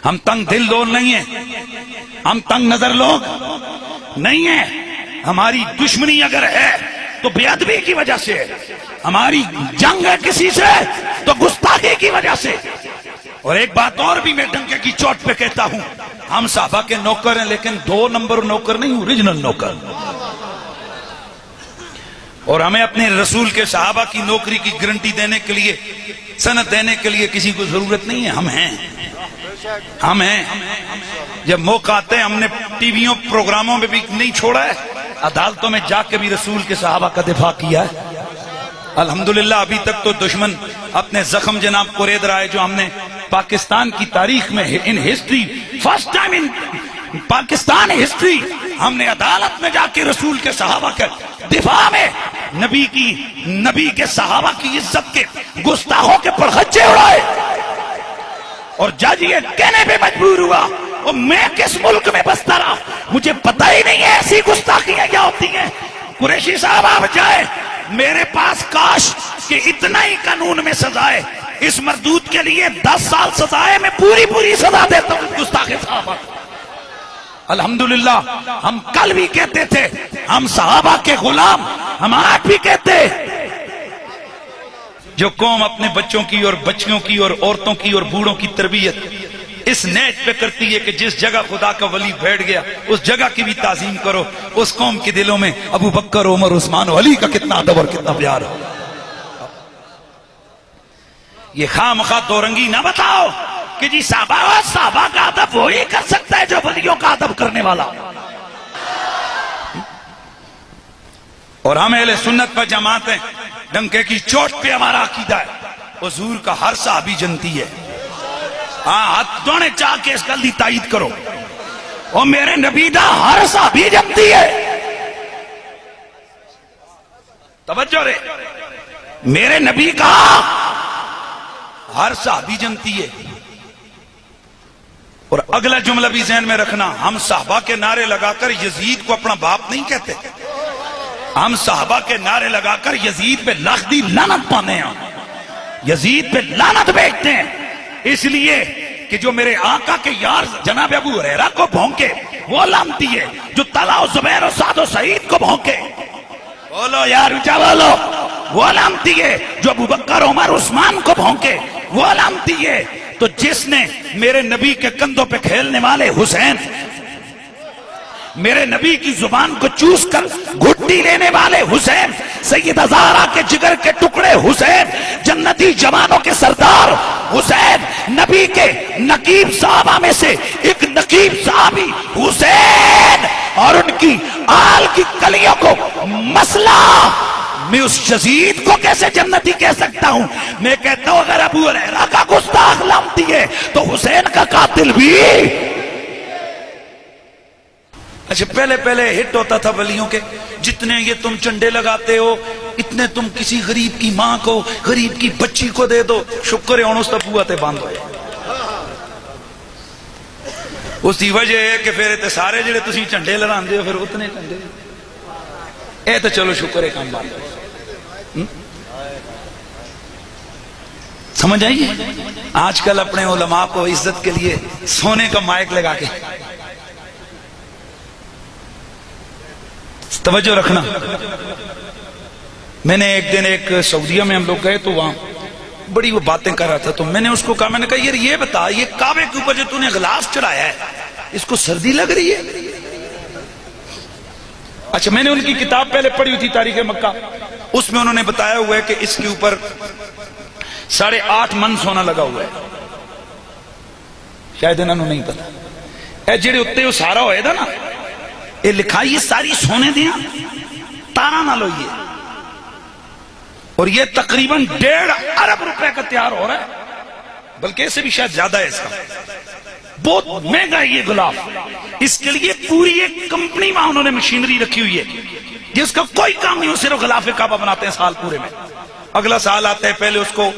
ہم تنگ دل لوگ نہیں ہیں، ہم تنگ نظر لوگ نہیں ہیں. ہماری دشمنی اگر ہے تو بے ادبی کی وجہ سے ہے، ہماری جنگ ہے کسی سے تو گستاخی کی وجہ سے. اور ایک بات اور بھی میں ڈنکے کی چوٹ پہ کہتا ہوں، ہم صحابہ کے نوکر ہیں لیکن 2 نمبر نوکر نہیں، اوریجنل نوکر. اور ہمیں اپنے رسول کے صحابہ کی نوکری کی گارنٹی دینے کے لیے، سند دینے کے لیے کسی کو ضرورت نہیں ہے. ہم ہیں. جب موقع آتے ہیں، ہم نے ٹی ویوں پروگراموں میں بھی نہیں چھوڑا ہے، عدالتوں میں جا کے بھی رسول کے صحابہ کا دفاع کیا ہے. الحمدللہ ابھی تک تو دشمن اپنے زخم جناب قرید رہا ہے، جو ہم نے پاکستان کی تاریخ میں in history, first time in Pakistan history, ہم نے عدالت میں جا کے رسول کے صحابہ کے دفاع میں نبی کے صحابہ کی عزت کے گستاخوں کے پرخچے اڑائے. اور جج یہ کہنے پہ مجبور ہوا اور میں کس ملک میں بستا رہا، مجھے پتہ ہی نہیں ہے ایسی گستاخیاں کیا ہوتی ہیں. قریشی صاحب آپ جائے، میرے پاس کاش کہ اتنا ہی قانون میں سزا ہے، اس مردود کے لیے 10 سال سزا ہے، میں پوری سزا دیتا ہوں گستاخ صحابہ. الحمدللہ ہم کل بھی کہتے تھے ہم صحابہ کے غلام، ہم آج بھی کہتے. جو قوم اپنے بچوں کی اور بچیوں کی اور عورتوں کی اور بوڑھوں کی تربیت اس نیچ پہ کرتی ہے کہ جس جگہ خدا کا ولی بیٹھ گیا اس جگہ کی بھی تعظیم کرو، اس قوم کے دلوں میں ابو بکر، عمر، عثمان و علی کا کتنا ادب اور کتنا پیار ہو. یہ خواہ مخواہ دو رنگی نہ بتاؤ کہ جی صحابہ کا ادب وہی کر سکتا ہے جو ولیوں کا ادب کرنے والا. اور ہم اہل سنت پر جماعت ہیں، ڈنکے کی چوٹ پہ ہمارا عقیدہ ہے حضور کا ہر صحابی جنتی ہے. ہاں ہاتھ دونے چاہ کے اس گل دی تائید کرو، اور میرے نبی دا ہر صحابی جنتی ہے. توجہ رے، میرے نبی کا ہر صحابی جنتی ہے. اور اگلا جملہ بھی ذہن میں رکھنا، ہم صحابہ کے نعرے لگا کر یزید کو اپنا باپ نہیں کہتے، ہم صحابہ کے نعرے لگا کر یزید پہ لاکھ دی لعنت پانے ہیں، یزید پہ لعنت بیچتے ہیں. اس لیے کہ جو میرے آقا کے یار جناب ابو ہریرہ کو بھونکے وہ لعنتی ہے، جو طلحہ و زبیر و سعد و سعید کو بھونکے، بولو یار اونچا بولو، وہ لعنتی ہے. جو ابو بکر، عمر، عثمان کو بھونکے وہ لعنتی ہے. تو جس نے میرے نبی کے کندھوں پہ کھیلنے والے حسین، میرے نبی کی زبان کو چوس کر گھٹی لینے والے حسین، سیدہ زہرا کے جگر کے ٹکڑے حسین، جنتی جوانوں کے سردار حسین، نبی کے نقیب صحابہ میں سے ایک نقیب صحابی حسین، اور ان کی آل کی کلیوں کو مسئلہ، میں اس یزید کو کیسے جنتی کہہ سکتا ہوں؟ میں کہتا ہوں اگر ابو ہریرہ کا گستاخ لعنتی ہے تو حسین کا قاتل بھی. اچھا پہلے ہٹ ہوتا تھا ولیوں کے، جتنے یہ تم چنڈے لگاتے ہو اتنے تم کسی غریب کی ماں کو، غریب کی بچی کو دے دو. شکر ہے انہوں سے بوتے باندھ ہوئے. اس کی وجہ ہے کہ پھر تے سارے جڑے تسی چنڈے لڑاندے ہو پھر اتنے چنڈے اے تو چلو شکر ہے کام باندھ ہوئے. سمجھ آئیے؟ آج کل اپنے علماء کو عزت کے لیے سونے کا مائک لگا کے، توجہ رکھنا. میں نے ایک دن ایک سعودیہ میں ہم لوگ گئے تو وہاں بڑی وہ باتیں کر رہا تھا، تو میں نے اس کو کہا، میں نے کہا یار یہ بتا، یہ کعبے کے اوپر جو تو نے غلاف چڑھایا ہے اس کو سردی لگ رہی ہے؟ اچھا میں نے ان کی کتاب پہلے پڑھی ہوئی تھی تاریخ مکہ، اس میں انہوں نے بتایا ہوا ہے کہ اس کے اوپر 8.5 من سونا لگا ہوا ہے. شاید انہوں نے نہیں پتا. اے جڑے اتنے وہ سارا ہوئے تھا نا، یہ لکھائی یہ ساری سونے دیا تارا نہ لو یہ، اور یہ تقریباً 1.5 ارب روپے کا تیار ہو رہا ہے، بلکہ اسے بھی شاید زیادہ ہے. اس کا بہت مہنگا ہے یہ غلاف. اس کے لیے پوری ایک کمپنی میں انہوں نے مشینری رکھی ہوئی ہے جس کا کوئی کام نہیں ہو، صرف غلاف کعبہ بناتے ہیں سال پورے میں. اگلا سال آتا ہے پہلے اس کو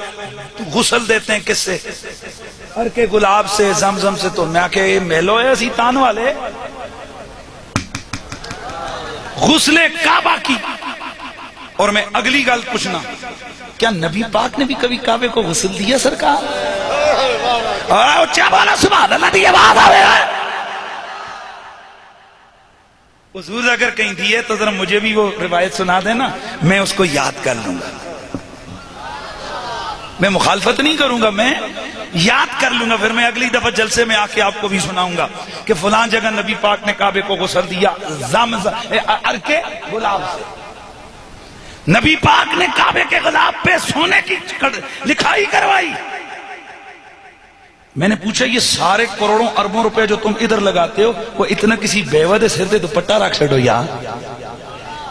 غسل دیتے ہیں، کس سے؟ ہر کے گلاب سے، زمزم سے. تو میں کہ میلو ہے اسی تان والے غسل کعبہ کی. اور میں اگلی گل پوچھنا، کیا نبی پاک نے بھی کبھی کعبے کو غسل دیا سرکار؟ اور کیا بولا سبحان اللہ دی آواز آ رہا ہے. حضور اگر کہیں دیے تو ذرا مجھے بھی وہ روایت سنا دینا, میں اس کو یاد کر لوں گا. میں مخالفت نہیں کروں گا, میں یاد کر لوں گا, پھر میں اگلی دفعہ جلسے میں آ کے آپ کو بھی سناؤں گا کہ فلاں جگہ نبی پاک نے کعبے کو غسل دیا عرقے گلاب سے. نبی پاک نے کعبے کے غلاف پہ سونے کی لکھائی کروائی. میں نے پوچھا یہ سارے کروڑوں اربوں روپے جو تم ادھر لگاتے ہو, وہ اتنا کسی بیوہ سر پہ دوپٹہ رکھ چھڑو یار.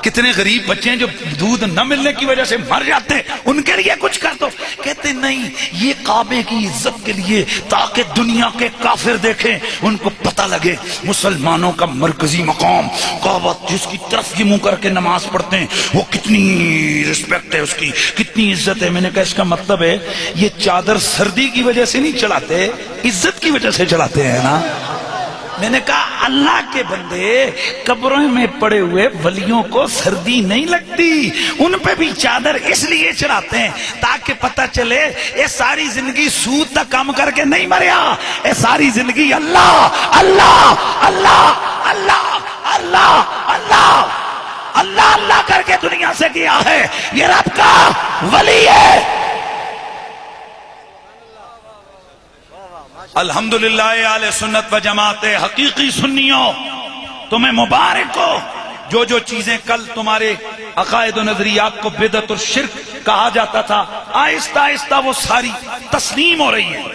کتنے غریب بچے ہیں جو دودھ نہ ملنے کی وجہ سے مر جاتے ہیں, ان کے لیے کچھ کر دو. کہتے نہیں, یہ کعبے کی عزت کے لیے, تاکہ دنیا کے کافر دیکھیں, ان کو پتہ لگے مسلمانوں کا مرکزی مقام کعبہ, جس کی طرف یہ منہ کر کے نماز پڑھتے ہیں وہ کتنی رسپیکٹ ہے اس کی, کتنی عزت ہے. میں نے کہا اس کا مطلب ہے یہ چادر سردی کی وجہ سے نہیں چڑھاتے, عزت کی وجہ سے چڑھاتے ہیں نا. میں نے کہا اللہ کے بندے, قبروں میں پڑے ہوئے ولیوں کو سردی نہیں لگتی, ان پہ بھی چادر اس لیے چڑھاتے ہیں تاکہ پتہ چلے یہ ساری زندگی سود تک کام کر کے نہیں مریا, یہ ساری زندگی اللہ اللہ اللہ اللہ اللہ اللہ اللہ اللہ کر کے دنیا سے گیا ہے. یہ رب کا ولی ہے. الحمدللہ اہل سنت و جماعت, حقیقی سنیوں تمہیں مبارک ہو. جو چیزیں کل تمہارے عقائد و نظریات کو بدعت اور شرک کہا جاتا تھا, آہستہ آہستہ وہ ساری تسلیم ہو رہی ہیں.